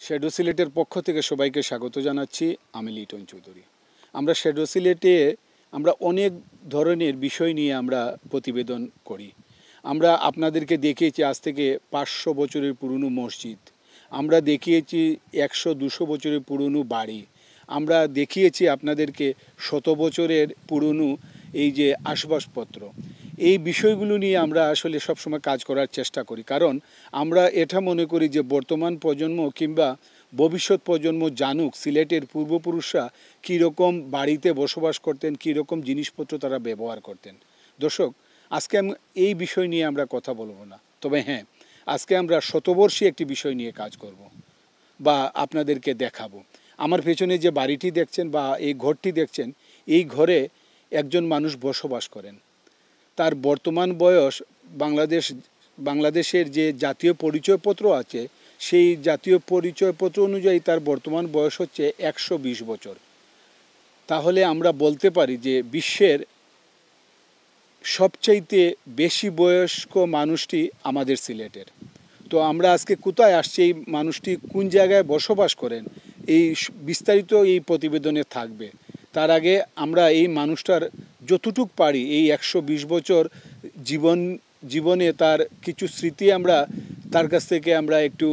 Shadow সিলেটের পক্ষ থেকে সবাইকে স্বাগত জানাচ্ছি। আমি লিটন চৌধুরী। আমরা শ্যাডো সিলেটে অনেক ধরনের বিষয় নিয়ে আমরা প্রতিবেদন করি। আমরা আপনাদেরকে দেখিয়েছি আজ থেকে 500 বছরের পুরনো মসজিদ, আমরা দেখিয়েছি 100-200 বছরের পুরনো বাড়ি, আমরা দেখিয়েছি আপনাদেরকে 100 বছরের পুরনো এই যে আসবাবপত্র। এই বিষয়গুলো নিয়ে আমরা আসলে সবসময় কাজ করার চেষ্টা করি, কারণ আমরা এটা মনে করি যে বর্তমান প্রজন্ম কিংবা ভবিষ্যৎ প্রজন্ম জানুক সিলেটের পূর্বপুরুষরা কীরকম বাড়িতে বসবাস করতেন, কীরকম জিনিসপত্র তারা ব্যবহার করতেন। দর্শক, আজকে এই বিষয় নিয়ে আমরা কথা বলবো না, তবে হ্যাঁ, আজকে আমরা শতবর্ষী একটি বিষয় নিয়ে কাজ করব বা আপনাদেরকে দেখাবো। আমার পেছনে যে বাড়িটি দেখছেন বা এই ঘরটি দেখছেন, এই ঘরে একজন মানুষ বসবাস করেন। তার বর্তমান বয়স বাংলাদেশের যে জাতীয় পরিচয়পত্র আছে, সেই জাতীয় পরিচয়পত্র অনুযায়ী তার বর্তমান বয়স হচ্ছে 120 বছর। তাহলে আমরা বলতে পারি যে বিশ্বের সবচাইতে বেশি বয়স্ক মানুষটি আমাদের সিলেটের। তো আমরা আজকে কোথায় আসছি, এই মানুষটি কোন জায়গায় বসবাস করেন, এই বিস্তারিত এই প্রতিবেদনে থাকবে। তার আগে আমরা এই মানুষটার যতটুক পারি এই 120 বছর জীবনে তার কিছু স্মৃতি আমরা তার কাছ থেকে আমরা একটু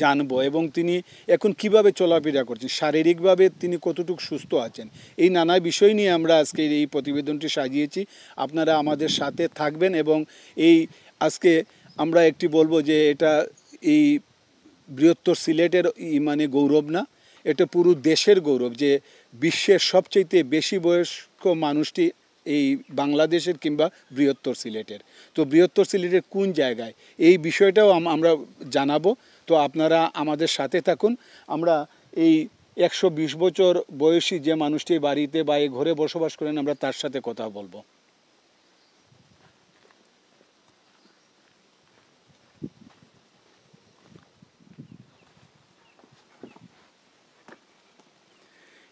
জানবো, এবং তিনি এখন কিভাবে চলাফেরা করছেন, শারীরিকভাবে তিনি কতটুকু সুস্থ আছেন, এই নানা বিষয় নিয়ে আমরা আজকে এই প্রতিবেদনটি সাজিয়েছি। আপনারা আমাদের সাথে থাকবেন এবং এই আজকে আমরা একটি বলবো যে এটা এই বৃহত্তর সিলেটের মানে গৌরব না, এটা পুরো দেশের গৌরব যে বিশ্বের সবচেয়ে বেশি বয়স্ক মানুষটি এই বাংলাদেশের কিংবা বৃহত্তর সিলেটের। তো বৃহত্তর সিলেটের কোন জায়গায়, এই বিষয়টাও আমরা জানাবো। তো আপনারা আমাদের সাথে থাকুন। আমরা এই 120 বছর বয়সী যে মানুষটি বাড়িতে বা এই ঘরে বসবাস করেন, আমরা তার সাথে কথা বলবো।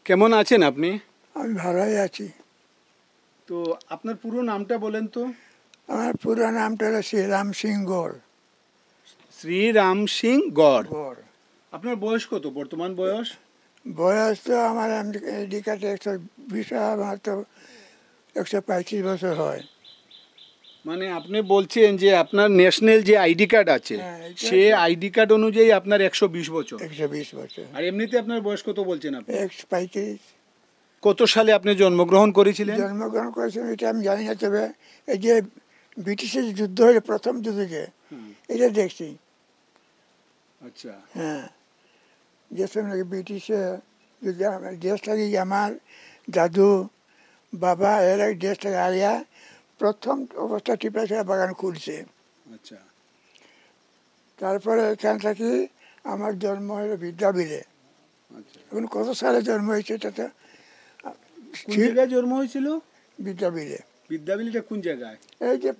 কেমন আছেন আপনি? আমি ভালোই আছি। তো আপনার পুরো নামটা বলেন তো। আমার পুরো নামটা হলো শ্রীরাম সিং গড়। শ্রীরাম সিং গড়। গড়। আপনার বয়স কত, বর্তমান বয়স? বয়স তো আমার আইডি-কার্ডে 120, আমার তো 135 বছর হয়। মানে আপনি বলছেন যে আপনার ন্যাশনাল যে আইডি কার্ড আছে, সে আইডি কার্ড অনুযায়ী আপনার 120 বছর। 120 বছর। আর এমনিতে আপনার বয়স কত বলছেন আপনি? 135। কত সালে আপনি জন্মগ্রহণ করেছিলেন? জন্মগ্রহণ করেছিলাম এটা আমি জানি না, তবে এই যে ব্রিটিশের যুদ্ধ হলো, প্রথম যুদ্ধ যে, এটা দেখছি। আচ্ছা। হ্যাঁ, যে সময় ব্রিটিশে যদি আমার দেশটাকে, আমার দাদু বাবা এরা দেশটাকে আলিয়া প্রথম অবস্থা টিপা বাগান খুলছে। আচ্ছা। তারপরে এখান থেকে আমার জন্ম হলো বিদ্যাবিলে। এখন কত সালে জন্ম হয়েছে এটা তো কোন জায়গায় জন্ম হয়েছিল? বিদ্যাবিলে। বিদ্যাবিলিটা কোন জায়গায়? এই যে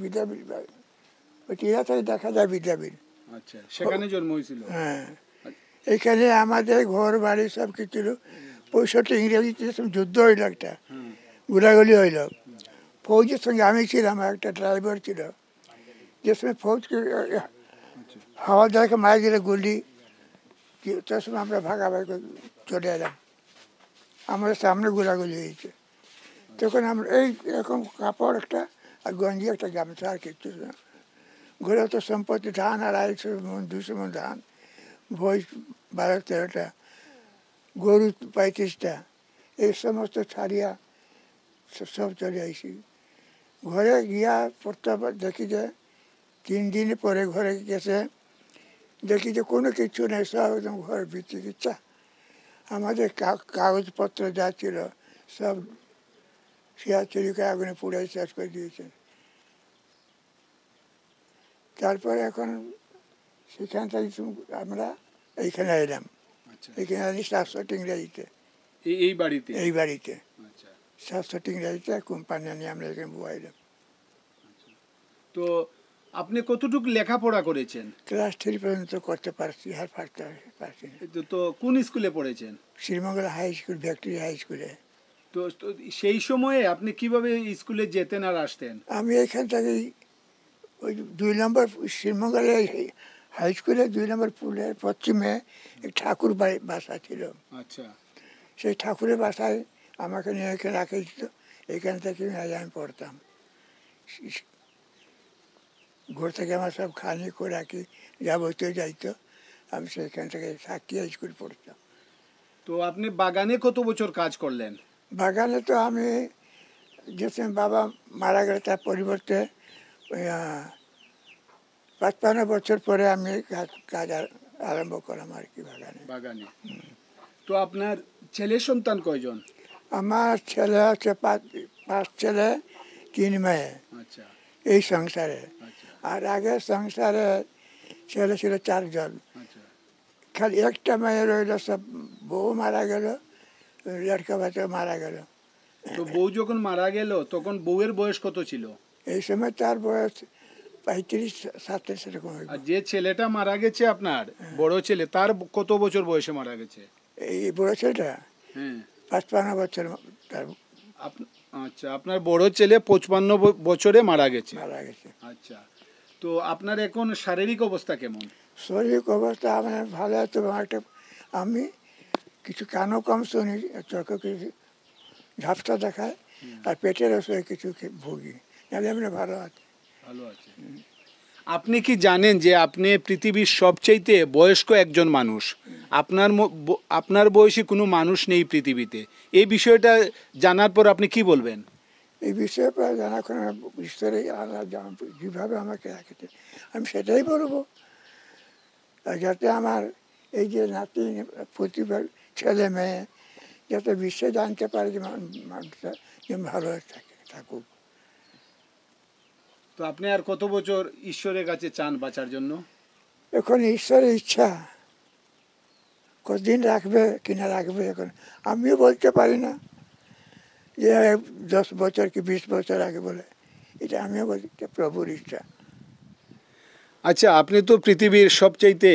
বিদ্যাবিল, ওই টিলা থেকে দেখা যায় বিদ্যাবিল। আচ্ছা, সেখানে জন্ম হয়েছিল। হ্যাঁ, এখানে আমাদের ঘর বাড়ি সব কিছু ছিল। 65 ইংরেজিতে যুদ্ধ হইল, একটা গুলাগুলি হইল। ফৌজের সঙ্গে আমি ছিলাম, একটা ড্রাইভার ছিল। যে সময় ফৌজকে হাওয়া দেখে মারা গেলে গুলি, তার সময় আমরা ভাগাভাগি চলে এলাম। আমাদের সামনে গোলাগুলি হয়েছে, তখন আমরা এই এরকম কাপড় একটা আর গঞ্জি একটা গামছা আর কিছু না। ঘরে তো সম্পত্তি ধান 250 মণ 200 মণ ধান, ভোজ 12-13টা, গরু 35টা, এই সমস্ত ছাড়িয়া সব চলে আসি। ঘরে গিয়া পড়তে দেখি যে 3 দিন পরে ঘরে গেছে, দেখি যে কোনো কিছু নেই, সব একদম ঘরের বিচিকিচ্ছা। আমাদের কাগজপত্র যা ছিল সব শিয়াচুরিকে আগুনে পুড়ে শেষ করে দিয়েছে। তারপরে এখন সেখান থেকে আমরা এইখানে এলাম। এইখানে আনি 700 ইংরাজিতে, এই বাড়িতে। এই বাড়িতে 700 ইংরাজিতে কোম্পানি আনি আমরা এখানে বসাইলাম। তো আপনি কতটুকু লেখাপড়া করেছেন? ক্লাস 3 পর্যন্ত করতে পারছি, আর পারছি না। তো কোন স্কুলে পড়েছেন? Srimangal high school, Victoria high স্কুলে। তো সেই সময়ে আপনি কিভাবে স্কুলে যেতেন আর আসতেন? আমি এখান থেকেই ওই 2 নম্বর শ্রীমঙ্গলে হাই স্কুলে 2 নম্বর পুলের পশ্চিমে এক ঠাকুর বাসা ছিল। আচ্ছা, সেই ঠাকুরের বাসায় আমাকে নিয়ে এখানে রাখে দিত। এখান থেকে আমি পড়তাম। ঘর থেকে আমার সব খানি খোরাকি যাবতীয় যাইতো। আমি সেখান থেকে সাকিয়া স্কুল পড়তাম। তো আপনি বাগানে কত বছর কাজ করলেন? বাগানে তো আমি যেতে বাবা মারা গেলে তার পরিবর্তে 55 বছর পরে আমি কাজ আরম্ভ করলাম আর কি বাগানে। তো আপনার ছেলে সন্তান কয়জন? আমার ছেলে হচ্ছে 5 ছেলে 3 মেয়ে আচ্ছা, এই সংসারে। আচ্ছা, আর আগের সংসারে ছেলে ছিল 4 জন। আচ্ছা। খালি একটা মেয়ে রইল, সব বউ মারা গেল, লড়কা বাচ্চা মারা গেল। তো বউ যখন মারা গেল তখন বউয়ের বয়স কত ছিল? এই সময় তার বয়স 35-37 এরকম হইব। আর যে ছেলেটা মারা গেছে আপনার বড় ছেলে, তার কত বছর বয়সে মারা গেছে? এই বড় ছেলেটা হ্যাঁ, 55 বছর তার আচ্ছা, আপনার বড় ছেলে 55 বছরে মারা গেছে। মারা গেছে। আচ্ছা, তো আপনার এখন শারীরিক অবস্থা কেমন? শরীরিক অবস্থা আমার ভালো আছে। একটা আমি কিছু কানও কম শুনি, চোখে কিছু ঝাপসা দেখায়, আর পেটের অসুখে কিছু ভুগি, নাহলে এমনি ভালো আছে। ভালো আছে। আপনি কি জানেন যে আপনি পৃথিবীর সবচাইতে বয়স্ক একজন মানুষ? আপনার বয়সী কোনো মানুষ নেই পৃথিবীতে। এই বিষয়টা জানার পর আপনি কি বলবেন? এই বিষয়ে জানা কোনো ঈশ্বরে আল্লাহ যেভাবে আমাকে রাখেছে আমি সেটাই বলবো। আর যাতে আমার এই যে নাতি প্রতিভা ছেলে মেয়ে যাতে বিশ্বে জানতে পারে যে মানুষটা যে ভালো থাকুক। তো আপনি আর কত বছর ঈশ্বরের কাছে চান বাঁচার জন্য? এখন ঈশ্বরের ইচ্ছা, কতদিন রাখবে কিনা রাখবে এখন আমিও বলতে পারি না যে 10 বছর কি 20 বছর আগে বলে। এটা আমিও বলছি প্রভুর ইচ্ছা। আচ্ছা, আপনি তো পৃথিবীর সবচাইতে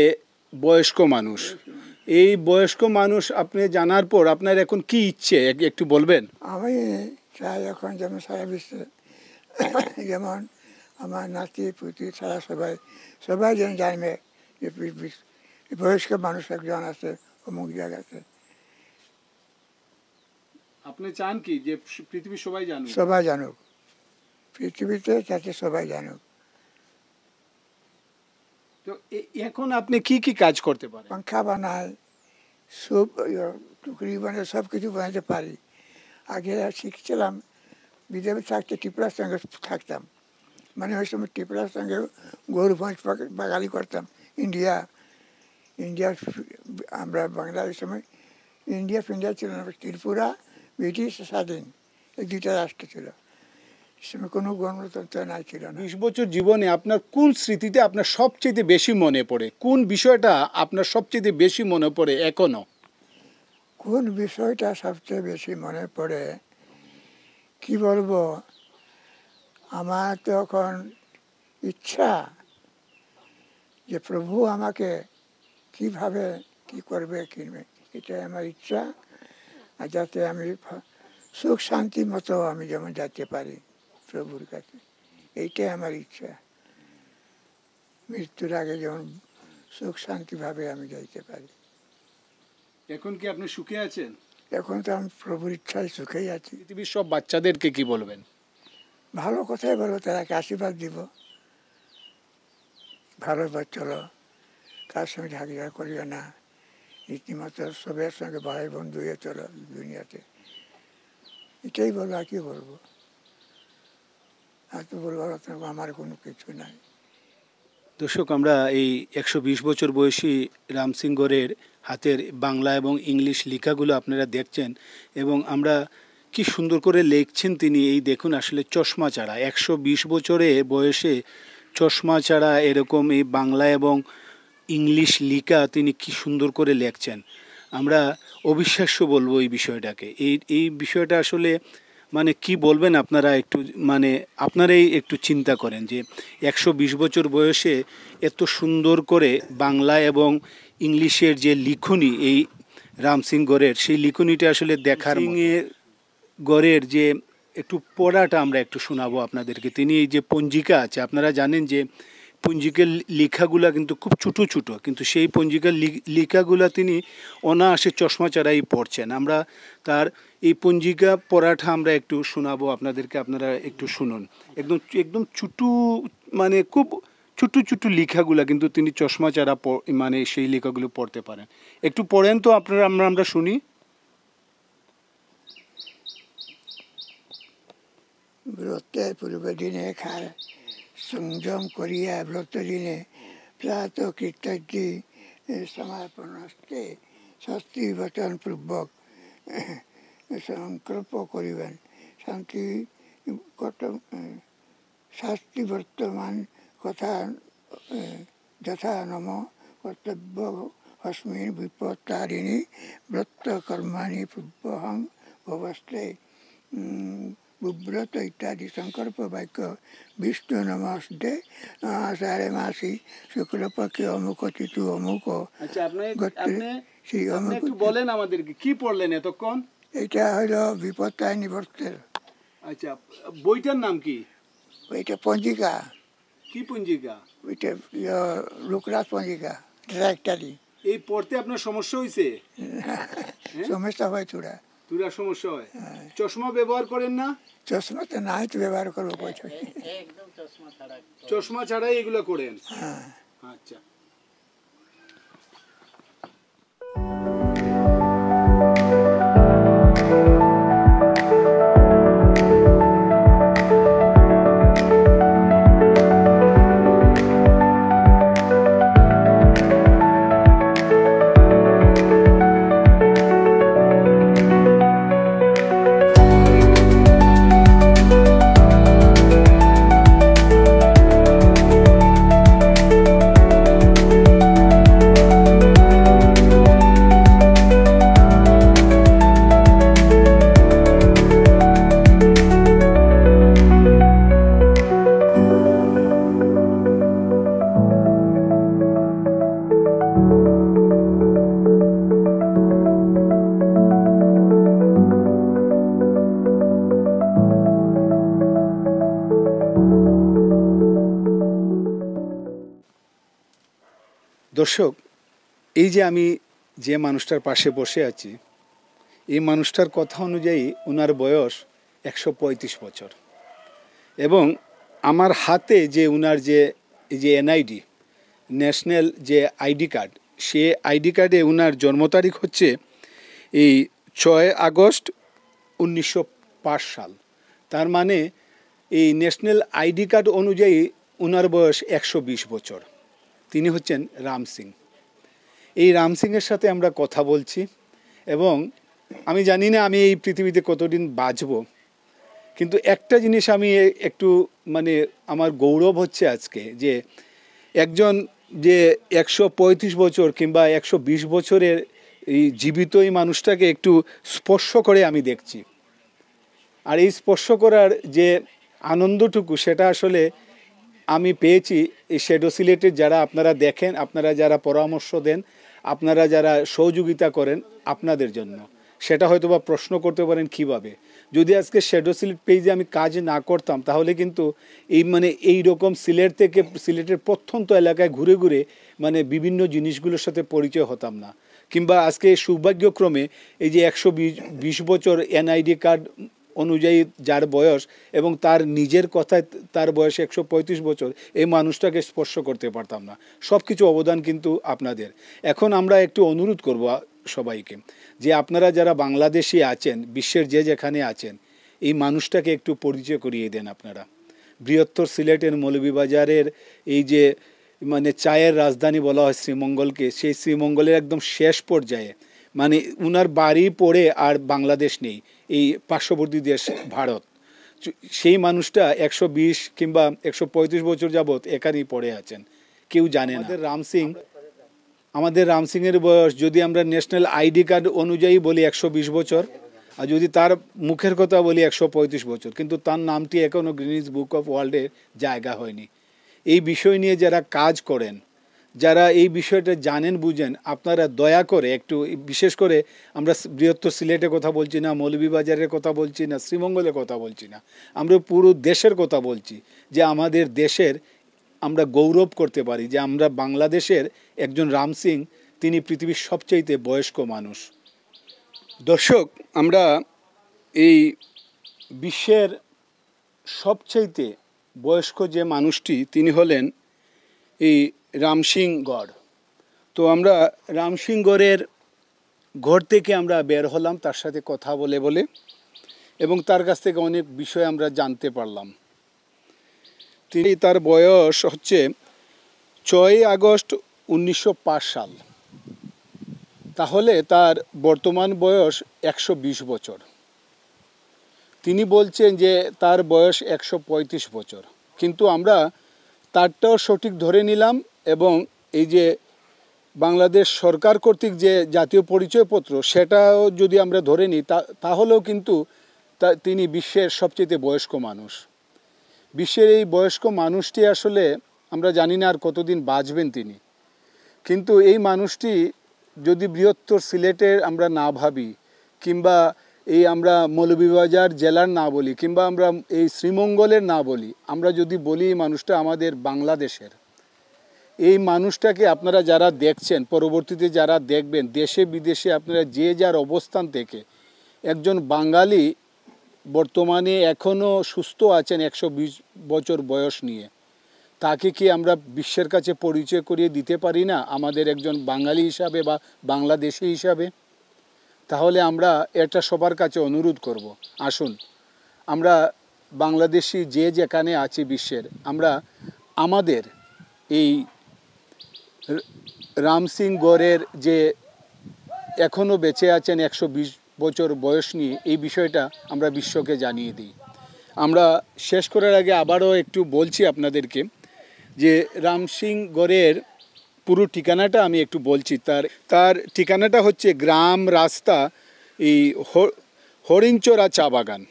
বয়স্ক মানুষ। এই বয়স্ক মানুষ আপনি জানার পর আপনার এখন কি ইচ্ছে একটু বলবেন? আমি চাই এখন যেমন সারা বিশ্বে যেমন আমার নাতি পুতি সারা সবাই যেন জানবে যে বয়স্ক মানুষ একজন আছে অমুক জায়গাতে। আপনি চান কি যে পৃথিবীর সবাই জানুক? সবাই জানুক, পৃথিবীতে যাতে সবাই জানুক। তো এখন আপনি কি কি কাজ করতে পারেন? পাঙ্খা বানায়, সুপ টুকরি বানায়, সব কিছু বানাতে পারি। আগে শিখছিলাম, বিদেশে থাকতে টিপলার সঙ্গে থাকতাম, মানে ওই সময় টিপলার সঙ্গে গরু ভোঁস বাগালি করতাম। ইন্ডিয়া আমরা বাংলাদেশ সময় ইন্ডিয়া ছিল না, ত্রিপুরা ব্রিটিশ স্বাধীন, এই 2টা রাষ্ট্র ছিল। সময় কোনো গণতন্ত্র নাই, ছিল না। 20 বছর জীবনে আপনার কোন স্মৃতিটা আপনার সবচেয়ে বেশি মনে পড়ে? কোন বিষয়টা আপনার সবচেয়ে বেশি মনে পড়ে এখনো? কোন বিষয়টা সবচেয়ে বেশি মনে পড়ে কি বলবো, আমার তখন ইচ্ছা যে প্রভু আমাকে কিভাবে কি করবে কিনবে, এটাই আমার ইচ্ছা। আর যাতে আমি সুখ শান্তি মতো আমি যেমন যেতে পারি প্রভুর কাছে, এইটাই আমার ইচ্ছা। মৃত্যুর আগে যেমন সুখ শান্তিভাবে আমি যাইতে পারি। এখন কি আপনি সুখে আছেন? এখন তো আমি প্রভুর ইচ্ছায় সুখেই আছি। পৃথিবীর সব বাচ্চাদেরকে কি বলবেন? ভালো কথাই বলো, তারাকে আশীর্বাদ দিব, ভালো চলো, কার সঙ্গে ঝাঁকিঝাড় করিও না, রীতিমতো সবের সঙ্গে ভাই বন্ধু হয়ে চলো দুনিয়াতে, এটাই বলো। আর কি বলবো, আর তো বলবার আমার কোনো কিছু নাই। দর্শক, আমরা এই 120 বছর বয়সী রামসিংগরের হাতের বাংলা এবং ইংলিশ লেখাগুলো আপনারা দেখছেন, এবং আমরা কি সুন্দর করে লিখছেন তিনি। এই দেখুন, আসলে চশমা ছাড়া 120 বছরে বয়সে চশমা ছাড়া এরকম এই বাংলা এবং ইংলিশ লেখা তিনি কি সুন্দর করে লিখছেন। আমরা অবিশ্বাস্য বলবো এই বিষয়টাকে। এই বিষয়টা আসলে মানে কি বলবেন আপনারা একটু, মানে আপনারাই একটু চিন্তা করেন যে 120 বছর বয়সে এত সুন্দর করে বাংলা এবং ইংলিশের যে লিখনি এই রামসিংগরের, সেই লিখনিটা আসলে দেখার গড়ের যে একটু পড়াটা আমরা একটু শোনাবো আপনাদেরকে। তিনি এই যে পঞ্জিকা আছে, আপনারা জানেন যে পঞ্জিকার লেখাগুলা কিন্তু খুব ছোটো ছোটো, কিন্তু সেই পঞ্জিকার লেখাগুলা তিনি অনায়াসে চশমা ছাড়াই পড়ছেন। আমরা তার এই পঞ্জিকা পড়াটা আমরা একটু শোনাবো আপনাদেরকে, আপনারা একটু শুনুন। একদম একদম ছোটো, মানে খুব ছোটো ছোটো লেখাগুলা, কিন্তু তিনি চশমা ছাড়া মানে সেই লেখাগুলো পড়তে পারেন। একটু পড়েন তো আপনারা, আমরা শুনি। ব্রতের পূর্ব দিনে খার সংযম করিয়া ব্রত দিনে প্রাত কীর্তাদি সমাপনস্তে শাস্তি বচন পূর্বক সংকল্প করিবেন। শান্তি শাস্তি বর্তমান কথা যথা নম কর্তব্য হস্মিন বিপত্তারিণী ব্রত কর্মাণি পূর্বহং ভবস্তে বুব্রত ইত্যাদি সংকল্প বাক্য বিষ্ণু নমস্তে সারে মাসি শুক্লপক্ষে অমুক তিথু অমুক। আচ্ছা, আপনি একটু বলেন আমাদেরকে কি পড়লেন এতক্ষণ? এটা হলো বিপত্তারিণী ব্রতের। আচ্ছা, বইটার নাম কি? ওইটা পঞ্জিকা। কি পঞ্জিকা? ওইটা লোকরাজ পঞ্জিকা ডিরেক্টারি। এই পড়তে আপনার সমস্যা হয়েছে? সমস্যা হয় তোরা সমস্যা হয়? চশমা ব্যবহার করেন না? চশমা তো নাই, তো ব্যবহার করবো বলছো। চশমা ছাড়াই এগুলো করেন? হ্যাঁ। আচ্ছা। দর্শক, এই যে আমি যে মানুষটার পাশে বসে আছি, এই মানুষটার কথা অনুযায়ী ওনার বয়স 135 বছর, এবং আমার হাতে যে ওনার যে এই যে এনআইডি, ন্যাশনাল যে আইডি কার্ড, সে আইডি কার্ডে ওনার জন্ম তারিখ হচ্ছে এই 6 আগস্ট 1905 সাল। তার মানে এই ন্যাশনাল আইডি কার্ড অনুযায়ী ওনার বয়স 120 বছর। তিনি হচ্ছেন রাম সিং। এই রাম সিংয়ের সাথে আমরা কথা বলছি, এবং আমি জানি না আমি এই পৃথিবীতে কতদিন বাঁচব, কিন্তু একটা জিনিস আমি একটু মানে আমার গৌরব হচ্ছে আজকে, যে একজন যে 135 বছর কিংবা 120 বছরের এই জীবিত এই মানুষটাকে একটু স্পর্শ করে আমি দেখছি। আর এই স্পর্শ করার যে আনন্দটুকু, সেটা আসলে আমি পেয়েছি এই শ্যাডো সিলেটের যারা আপনারা দেখেন, আপনারা যারা পরামর্শ দেন, আপনারা যারা সহযোগিতা করেন, আপনাদের জন্য। সেটা হয়তো বা প্রশ্ন করতে পারেন কিভাবে। যদি আজকে শ্যাডো সিলেট পেজে আমি কাজ না করতাম, তাহলে কিন্তু এই মানে এই রকম সিলেট থেকে সিলেটের প্রত্যন্ত এলাকায় ঘুরে ঘুরে মানে বিভিন্ন জিনিসগুলোর সাথে পরিচয় হতাম না, কিংবা আজকে সৌভাগ্যক্রমে এই যে 120 বছর এনআইডি কার্ড অনুযায়ী যার বয়স, এবং তার নিজের কথায় তার বয়স 135 বছর, এই মানুষটাকে স্পর্শ করতে পারতাম না। সব কিছু অবদান কিন্তু আপনাদের। এখন আমরা একটু অনুরোধ করব সবাইকে, যে আপনারা যারা বাংলাদেশি আছেন, বিশ্বের যে যেখানে আছেন, এই মানুষটাকে একটু পরিচয় করিয়ে দেন আপনারা। বৃহত্তর সিলেটের মৌলভীবাজারের এই যে মানে চায়ের রাজধানী বলা হয় শ্রীমঙ্গলকে, সেই শ্রীমঙ্গলের একদম শেষ পর্যায়ে, মানে উনার বাড়ি পড়ে আর বাংলাদেশ নেই, এই পার্শ্ববর্তী দেশ ভারত। সেই মানুষটা 120 কিংবা 135 বছর যাবৎ এখানেই পড়ে আছেন, কেউ জানে না। আমাদের রাম সিংয়ের বয়স যদি আমরা ন্যাশনাল আইডি কার্ড অনুযায়ী বলি 120 বছর, আর যদি তার মুখের কথা বলি 135 বছর, কিন্তু তার নামটি এখনও গ্রিনিজ বুক অফ ওয়ার্ল্ডের জায়গা হয়নি। এই বিষয় নিয়ে যারা কাজ করেন, যারা এই বিষয়টা জানেন বুঝেন, আপনারা দয়া করে একটু, বিশেষ করে আমরা বৃহত্তর সিলেটের কথা বলছি না, মৌলভীবাজারের কথা বলছি না, শ্রীমঙ্গলের কথা বলছি না, আমরা পুরো দেশের কথা বলছি, যে আমাদের দেশের আমরা গৌরব করতে পারি যে আমরা বাংলাদেশের একজন রাম সিং, তিনি পৃথিবীর সবচাইতে বয়স্ক মানুষ। দর্শক, আমরা এই বিশ্বের সবচাইতে বয়স্ক যে মানুষটি, তিনি হলেন এই রাম সিং গড়। তো আমরা রাম সিং গড়ের ঘর থেকে আমরা বের হলাম তার সাথে কথা বলে বলে, এবং তার কাছ থেকে অনেক বিষয় আমরা জানতে পারলাম। তার বয়স হচ্ছে 6 আগস্ট 1905 সাল, তাহলে তার বর্তমান বয়স 120 বছর। তিনি বলছেন যে তার বয়স 135 বছর, কিন্তু আমরা তারটাও সঠিক ধরে নিলাম, এবং এই যে বাংলাদেশ সরকার কর্তৃক যে জাতীয় পরিচয়পত্র, সেটাও যদি আমরা ধরে নিই তাহলেও কিন্তু তিনি বিশ্বের সবচেয়ে বয়স্ক মানুষ। বিশ্বের এই বয়স্ক মানুষটি আসলে আমরা জানি না আর কতদিন বাঁচবেন তিনি, কিন্তু এই মানুষটি যদি বৃহত্তর সিলেটের আমরা না ভাবি, কিংবা এই আমরা মৌলভীবাজার জেলার না বলি, কিংবা আমরা এই শ্রীমঙ্গলের না বলি, আমরা যদি বলি এই মানুষটা আমাদের বাংলাদেশের, এই মানুষটাকে আপনারা যারা দেখছেন, পরবর্তীতে যারা দেখবেন, দেশে বিদেশে আপনারা যে যার অবস্থান থেকে, একজন বাঙালি বর্তমানে এখনও সুস্থ আছেন 120 বছর বয়স নিয়ে, তাকে কি আমরা বিশ্বের কাছে পরিচয় করিয়ে দিতে পারি না আমাদের একজন বাঙালি হিসাবে বা বাংলাদেশি হিসাবে? তাহলে আমরা এটা সবার কাছে অনুরোধ করব, আসুন আমরা বাংলাদেশি যে যেখানে আছি বিশ্বের, আমরা আমাদের এই রাম সিং গড়ের যে এখনও বেঁচে আছেন 120 বছর বয়স নিয়ে, এই বিষয়টা আমরা বিশ্বকে জানিয়ে দিই। আমরা শেষ করার আগে আবারও একটু বলছি আপনাদেরকে যে রাম সিং গড়ের পুরো ঠিকানাটা আমি একটু বলছি। তার ঠিকানাটা হচ্ছে গ্রাম রাস্তা এই হরিণচোরা চা বাগান।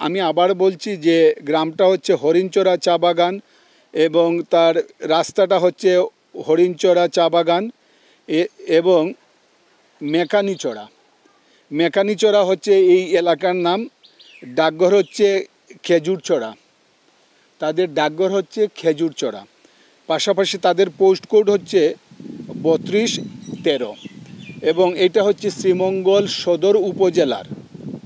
আমি আবার বলছি যে গ্রামটা হচ্ছে হরিণচোরা চা বাগান, এবং তার রাস্তাটা হচ্ছে হরিণচোরা চা বাগান এবং মেকানিচড়া হচ্ছে এই এলাকার নাম। ডাকঘর হচ্ছে খেজুরচড়া, তাদের ডাকঘর হচ্ছে খেজুরচড়া। পাশাপাশি তাদের পোস্ট কোড হচ্ছে 3213, এবং এটা হচ্ছে শ্রীমঙ্গল সদর উপজেলার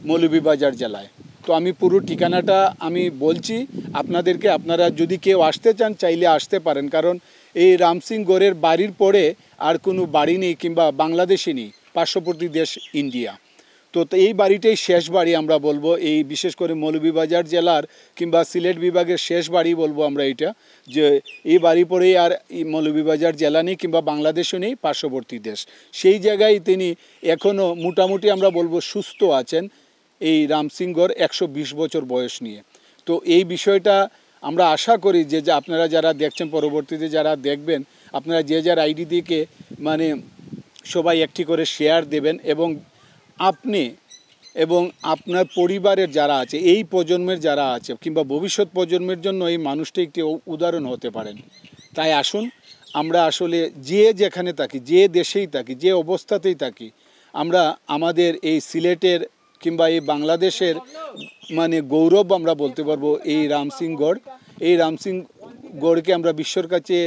মৌলভীবাজার জেলায়। তো আমি পুরো ঠিকানাটা আমি বলছি আপনাদেরকে, আপনারা যদি কেউ আসতে চান চাইলে আসতে পারেন, কারণ এই রাম সিং গড়ের বাড়ির পরে আর কোনো বাড়ি নেই, কিংবা বাংলাদেশে নেই, পার্শ্ববর্তী দেশ ইন্ডিয়া। তো এই বাড়িটাই শেষ বাড়ি আমরা বলবো, এই বিশেষ করে মৌলভীবাজার জেলার কিংবা সিলেট বিভাগের শেষ বাড়ি বলবো আমরা এটা, যে এই বাড়ি পরেই আর মৌলভীবাজার জেলা নেই, কিংবা বাংলাদেশও নেই, পার্শ্ববর্তী দেশ। সেই জায়গায় তিনি এখনও মোটামুটি আমরা বলবো সুস্থ আছেন, এই রাম সিং গড় 120 বছর বয়স নিয়ে। তো এই বিষয়টা আমরা আশা করি যে আপনারা যারা দেখছেন, পরবর্তীতে যারা দেখবেন, আপনারা যে যার আইডি থেকে মানে সবাই একটি করে শেয়ার দেবেন, এবং আপনি এবং আপনার পরিবারের যারা আছে, এই প্রজন্মের যারা আছে, কিংবা ভবিষ্যৎ প্রজন্মের জন্য এই মানুষটি একটি উদাহরণ হতে পারেন। তাই আসুন আমরা আসলে যে যেখানে থাকি, যে দেশেই থাকি, যে অবস্থাতেই থাকি, আমরা আমাদের এই সিলেটের কিংবা এই বাংলাদেশের মানে গৌরব আমরা বলতে পারবো এই রাম সিং গড়। এই রাম সিং গড়কে আমরা বিশ্বর কাছে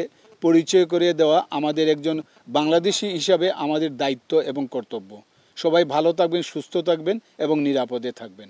পরিচয় করে দেওয়া আমাদের একজন বাংলাদেশি হিসাবে আমাদের দায়িত্ব এবং কর্তব্য। সবাই ভালো থাকবেন, সুস্থ থাকবেন এবং নিরাপদে থাকবেন।